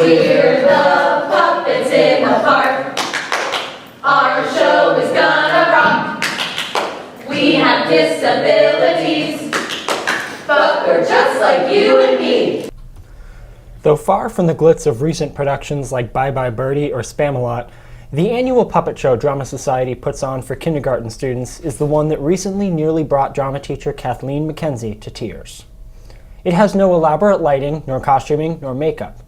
We're the puppets in the park. Our show is gonna rock. We have disabilities, but we're just like you and me. Though far from the glitz of recent productions like Bye Bye Birdie or Spamalot, the annual puppet show Drama Society puts on for kindergarten students is the one that recently nearly brought drama teacher Kathleen McKenzie to tears. It has no elaborate lighting, nor costuming, nor makeup.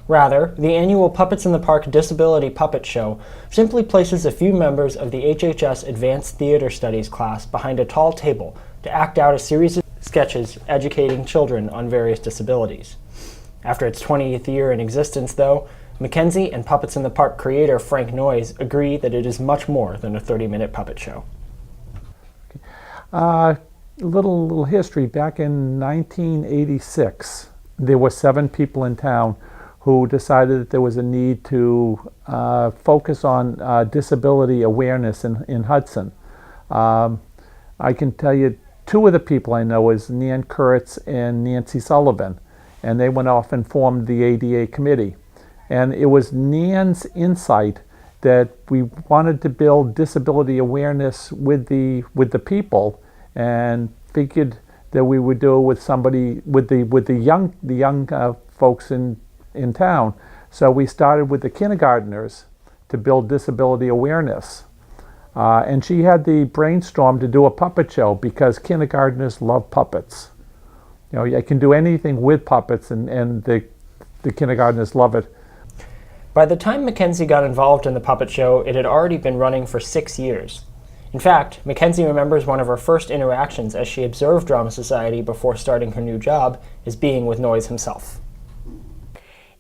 Rather, the annual Puppets in the Park Disability Puppet Show simply places a few members of the HHS Advanced Theater Studies class behind a tall table to act out a series of sketches educating children on various disabilities. After its 20th year in existence, though, McKenzie and Puppets in the Park creator Frank Noyes agree that it is much more than a 30-minute puppet show. Little history. Back in 1986, there were 7 people in town who decided that there was a need to focus on disability awareness in Hudson. I can tell you 2 of the people I know is Nan Kurtz and Nancy Sullivan, and they went off and formed the ADA Committee. And it was Nan's insight that we wanted to build disability awareness with the people, and figured that we would do it with somebody with the young folks in town. So we started with the kindergartners to build disability awareness. And she had the brainstorm to do a puppet show because kindergartners love puppets. You know, I can do anything with puppets, and the kindergartners love it. By the time McKenzie got involved in the puppet show, it had already been running for 6 years. In fact, McKenzie remembers one of her first interactions as she observed Drama Society before starting her new job as being with Noyes himself.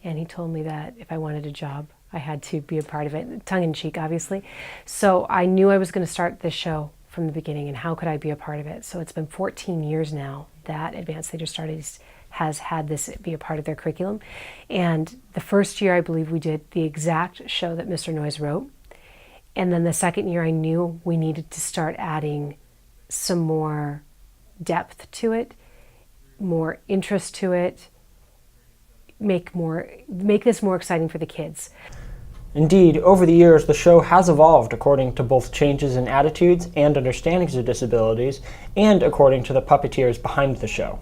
And he told me that if I wanted a job, I had to be a part of it, tongue-in-cheek, obviously. So I knew I was going to start this show from the beginning, and how could I be a part of it? So it's been 14 years now that Advanced Theater Studies has had this be a part of their curriculum. And the first year, I believe we did the exact show that Mr. Noyes wrote. And then the second year, I knew we needed to start adding some more depth to it, more interest to it, make this more exciting for the kids. Indeed, over the years, the show has evolved according to both changes in attitudes and understandings of disabilities, and according to the puppeteers behind the show.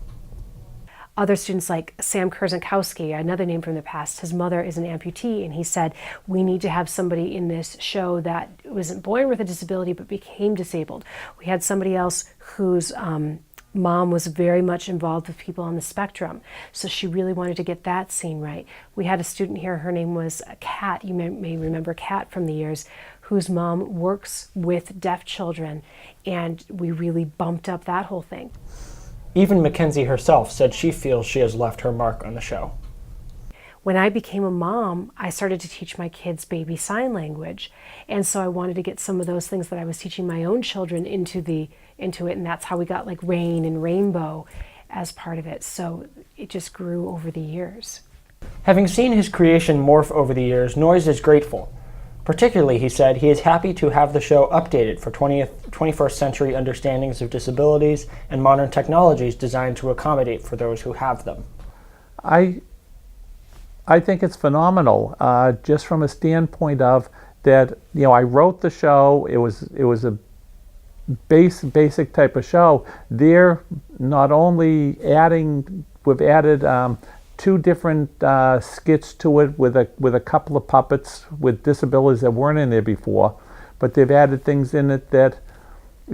Other students like Sam Kurzankowski, another name from the past, his mother is an amputee, and he said, we need to have somebody in this show that wasn't born with a disability but became disabled. We had somebody else whose mom was very much involved with people on the spectrum, so she really wanted to get that scene right. We had a student here, her name was Kat, you may remember Kat from the years, whose mom works with deaf children, and we really bumped up that whole thing. Even McKenzie herself said she feels she has left her mark on the show. When I became a mom, I started to teach my kids baby sign language, and so I wanted to get some of those things that I was teaching my own children into it, and that's how we got like rain and rainbow as part of it. So it just grew over the years. Having seen his creation morph over the years, Noyes is grateful. Particularly, he said, he is happy to have the show updated for 21st century understandings of disabilities and modern technologies designed to accommodate for those who have them. I think it's phenomenal, just from a standpoint of that, you know, I wrote the show, it was a basic type of show. They're not only we've added 2 different skits to it with a couple of puppets with disabilities that weren't in there before, but they've added things in it that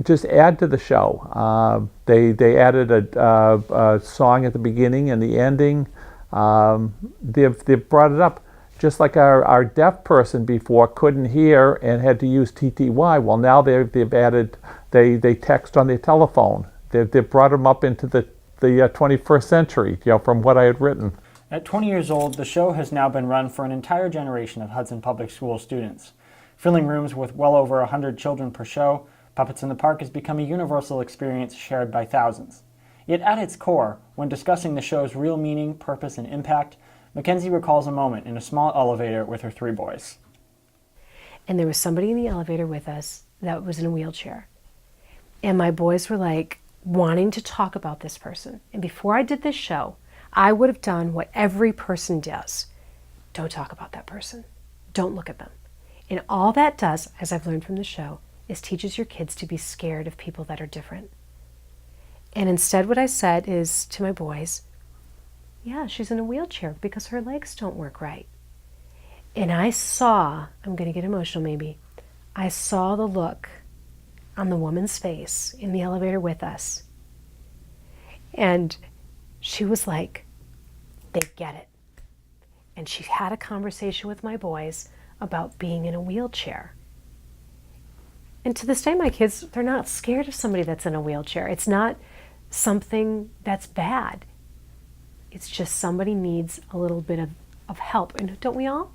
just add to the show. They added a song at the beginning and the ending. They've brought it up, just like our deaf person before couldn't hear and had to use TTY. Well, now they've added, they text on their telephone. They've brought them up into the 21st century, you know, from what I had written. At 20 years old, the show has now been run for an entire generation of Hudson Public School students. Filling rooms with well over 100 children per show, Puppets in the Park has become a universal experience shared by thousands. Yet at its core, when discussing the show's real meaning, purpose, and impact, McKenzie recalls a moment in a small elevator with her 3 boys. And there was somebody in the elevator with us that was in a wheelchair. And my boys were like wanting to talk about this person. And before I did this show, I would have done what every person does. don't talk about that person. Don't look at them. And all that does, as I've learned from the show, is teaches your kids to be scared of people that are different. And instead what I said is to my boys, yeah, she's in a wheelchair because her legs don't work right. And I saw, I'm going to get emotional maybe, I saw the look on the woman's face in the elevator with us. And she was like, they get it. And she had a conversation with my boys about being in a wheelchair. And to this day, my kids, they're not scared of somebody that's in a wheelchair. It's not something that's bad. It's just somebody needs a little bit of help. And don't we all?